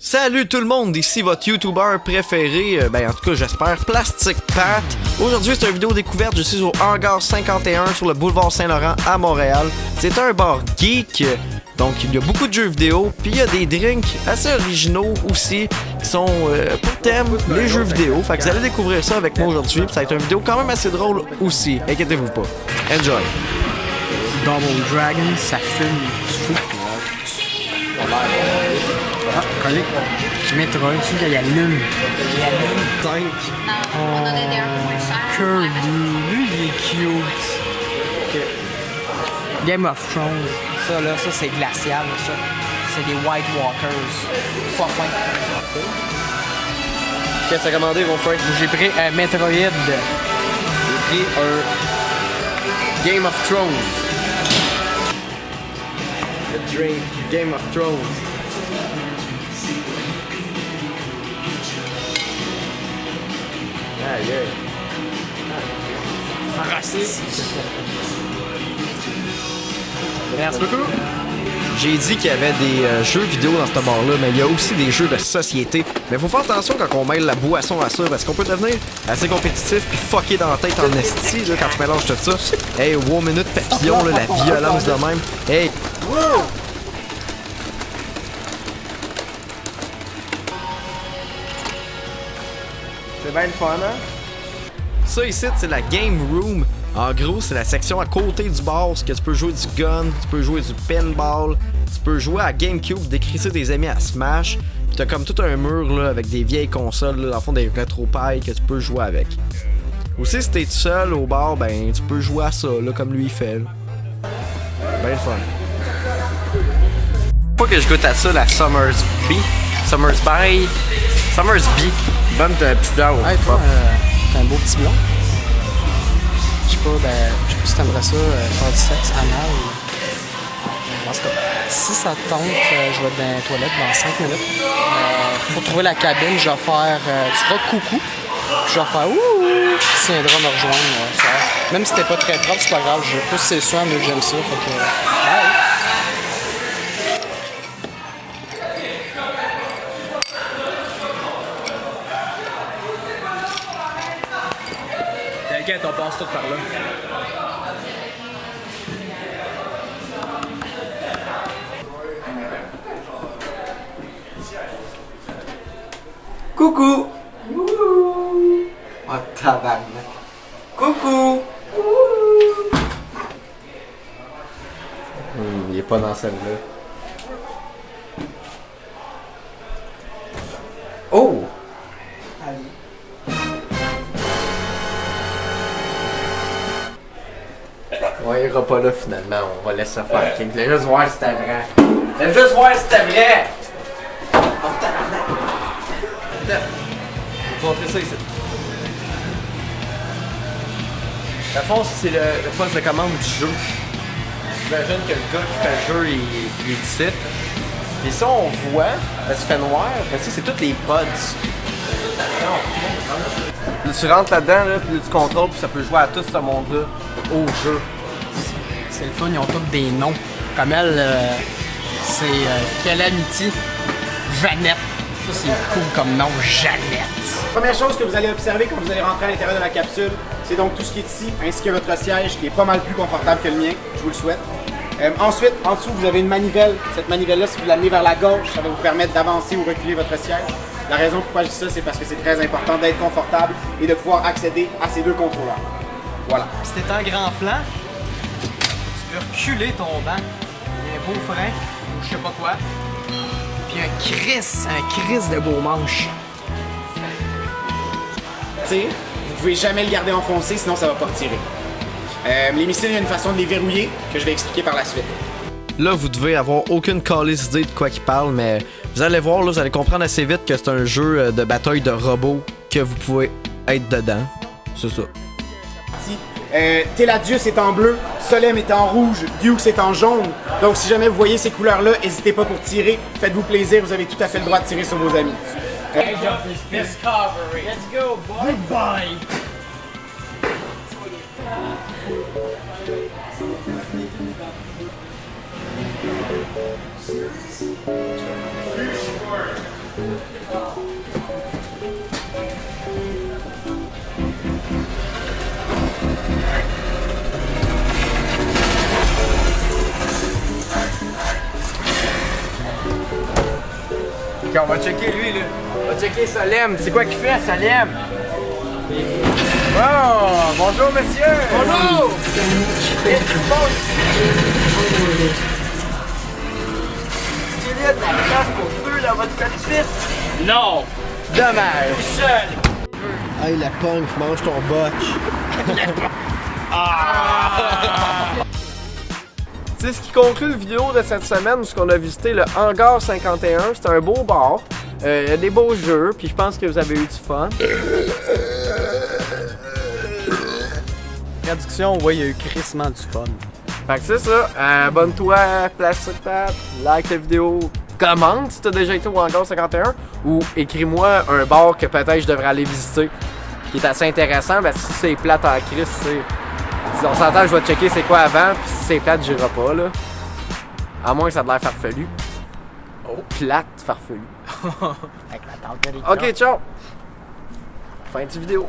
Salut tout le monde, ici votre YouTuber préféré, en tout cas j'espère, Plastic Pat. Aujourd'hui c'est une vidéo découverte, je suis au Hangar 51 sur le boulevard Saint-Laurent à Montréal. C'est un bar geek, donc il y a beaucoup de jeux vidéo, puis il y a des drinks assez originaux aussi, qui sont pour thème les jeux vidéo. Fait que vous allez découvrir ça avec moi aujourd'hui, puis ça va être une vidéo quand même assez drôle aussi, inquiétez-vous pas. Enjoy! Double Dragon, ça fume du fou. Ah, collé. Metroid, tu sais, il allume. Il allume. 5. On en a des un peu moins cher. Kirby, lui, il est cute. Okay. Game of Thrones. Ça, là, ça, c'est glacial, ça. C'est des White Walkers. Pas fin. Qu'est-ce que t'as commandé, mon frère? J'ai pris un Metroid. J'ai pris un Game of Thrones. A drink Game of Thrones. Aïe, aïe. Merci beaucoup. J'ai dit qu'il y avait des jeux vidéo dans ce bar-là, mais il y a aussi des jeux de société. Mais faut faire attention quand on mêle la boisson à ça, parce qu'on peut devenir assez compétitif puis fucker dans la tête en esti là, quand tu mélanges tout ça. Hey, wow, minute papillon, là, la violence de même. Hey! Wow! C'est bien le fun, hein? Ça ici, c'est la Game Room. En gros, c'est la section à côté du bar, où tu peux jouer du gun, tu peux jouer du pinball, tu peux jouer à GameCube, décrisser tes amis à Smash. Puis t'as comme tout un mur là, avec des vieilles consoles, là, dans le fond des rétro-pailles que tu peux jouer avec. Aussi, si t'es tout seul au bar, ben tu peux jouer à ça, là, comme lui il fait. Là. Ben le fun. Pas que je goûte à ça, la Summersby. Summersby. Bonne petite blanc. Hey, toi, t'as un beau petit blond. Je sais pas si t'aimerais ça, faire du sexe anal. En tout cas, si ça te tente, je vais être dans les toilettes dans 5 minutes. Pour trouver la cabine, je vais faire. Tu feras coucou. Puis je vais faire ouh. Tu viendras me rejoindre. Même si t'es pas très propre, c'est pas grave. Plus c'est soin, mieux j'aime ça. Fait que. Bye. T'inquiète, on passe tout par là. Coucou! Oh tabarnak! Coucou! Il est pas dans celle-là. Oh! Ouais, il ira pas là finalement, on va laisser ça faire. Je voulais juste voir si c'était vrai. Je voulais juste voir si c'était vrai! Oh tabarnak! Je vais te montrer ça ici. Dans le fond, c'est le poste de commande du jeu. J'imagine que le gars qui fait le jeu, il est ici. Et ça, on voit, ça se fait noir, mais ça, c'est toutes les pods. Là, tu rentres là-dedans, là, puis là, tu contrôles, puis ça peut jouer à tout ce monde-là au jeu. C'est le fun, ils ont tous des noms. Comme elle, c'est Calamity, Jeannette. Ça, c'est cool comme nom, Jeannette. Première chose que vous allez observer quand vous allez rentrer à l'intérieur de la capsule, c'est donc tout ce qui est ici, ainsi que votre siège qui est pas mal plus confortable que le mien, je vous le souhaite. Ensuite, en dessous, vous avez une manivelle. Cette manivelle-là, si vous l'amenez vers la gauche, ça va vous permettre d'avancer ou reculer votre siège. La raison pourquoi je dis ça, c'est parce que c'est très important d'être confortable et de pouvoir accéder à ces deux contrôleurs. Voilà. Si t'es un grand flanc, tu peux reculer ton banc. Il y a un beau frein, ou je sais pas quoi. Puis un crisse de beau manche. Tu sais, vous pouvez jamais le garder enfoncé, sinon ça va pas retirer. Les missiles, il y a une façon de les verrouiller que je vais expliquer par la suite. Là, vous devez avoir aucune calice idée de quoi qu'il parle, mais vous allez voir, là, vous allez comprendre assez vite que c'est un jeu de bataille de robots que vous pouvez être dedans. C'est ça. Teladius est en bleu, Solem est en rouge, Dukes est en jaune. Donc si jamais vous voyez ces couleurs-là, n'hésitez pas pour tirer. Faites-vous plaisir, vous avez tout à fait le droit de tirer sur vos amis. Let's go, boy. Goodbye. Ok, on va checker lui là. On va checker Salem. C'est quoi qu'il fait Salem? Oh, bonjour monsieur! Bonjour! Qu'est-ce qui se passe ici? Est-ce qu'il y a de la place pour deux dans votre cockpit? Non! Dommage! Seul! Hey la punk, mange ton botch! C'est ce qui conclut la vidéo de cette semaine où on a visité le Hangar 51. C'est un beau bar. Il y a des beaux jeux, puis je pense que vous avez eu du fun. Traduction, ouais, il y a eu crissement du fun. Fait que c'est ça. Abonne-toi à Plastic Pat, like la vidéo, commente si t'as déjà été au Hangar 51 ou écris-moi un bar que peut-être je devrais aller visiter qui est assez intéressant. Ben, si c'est plate en crise, si on s'entend, je vais checker c'est quoi avant, puis si c'est plate, j'irai pas là. À moins que ça ait l'air farfelu. Oh, plate, farfelu. Avec la tente de Ok, ciao! Fin de vidéo.